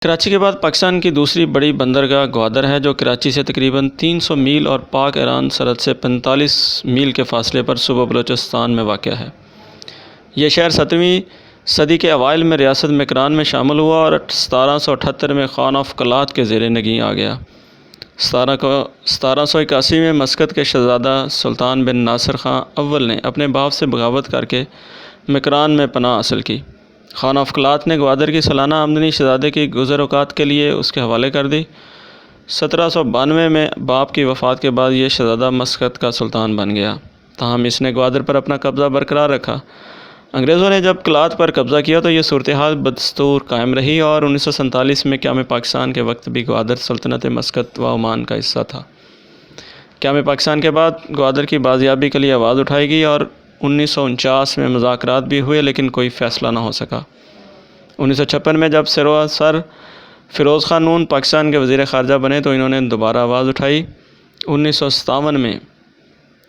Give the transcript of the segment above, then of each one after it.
کراچی کے بعد پاکستان کی دوسری بڑی بندرگاہ گوادر ہے، جو کراچی سے تقریباً 300 میل اور پاک ایران سرحد سے 45 میل کے فاصلے پر صوبہ بلوچستان میں واقع ہے۔ یہ شہر 7ویں صدی کے اوائل میں ریاست مکران میں شامل ہوا اور 1778 میں خان آف کلات کے زیر نگین آ گیا۔ 1781 میں مسقط کے شہزادہ سلطان بن ناصر خان اول نے اپنے باپ سے بغاوت کر کے مکران میں پناہ حاصل کی۔ خان آف کلات نے گوادر کی سالانہ آمدنی شہزادے کی گزر اوقات کے لیے اس کے حوالے کر دی۔ 1792 میں باپ کی وفات کے بعد یہ شہزادہ مسقط کا سلطان بن گیا، تاہم اس نے گوادر پر اپنا قبضہ برقرار رکھا۔ انگریزوں نے جب کلات پر قبضہ کیا تو یہ صورتحال بدستور قائم رہی اور 1947 میں قیام پاکستان کے وقت بھی گوادر سلطنت مسقط و عمان کا حصہ تھا۔ قیام پاکستان کے بعد گوادر کی بازیابی کے لیے آواز اٹھائی گئی اور 1949 میں مذاکرات بھی ہوئے، لیکن کوئی فیصلہ نہ ہو سکا۔ 1956 میں جب سر فیروز خان نون پاکستان کے وزیر خارجہ بنے تو انہوں نے دوبارہ آواز اٹھائی۔ 1957 میں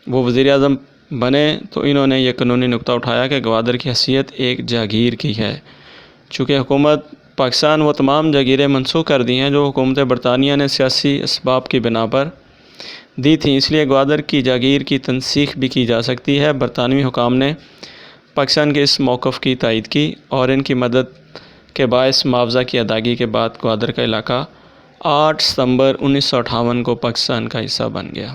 وہ وزیر اعظم بنے تو انہوں نے یہ قانونی نکتہ اٹھایا کہ گوادر کی حیثیت ایک جاگیر کی ہے۔ چونکہ حکومت پاکستان وہ تمام جاگیریں منسوخ کر دی ہیں جو حکومت برطانیہ نے سیاسی اسباب کی بنا پر دی تھیں، اس لیے گوادر کی جاگیر کی تنسیخ بھی کی جا سکتی ہے۔ برطانوی حکام نے پاکستان کے اس موقف کی تائید کی اور ان کی مدد کے باعث معاوضہ کی ادائیگی کے بعد گوادر کا علاقہ 8 ستمبر 1958 کو پاکستان کا حصہ بن گیا۔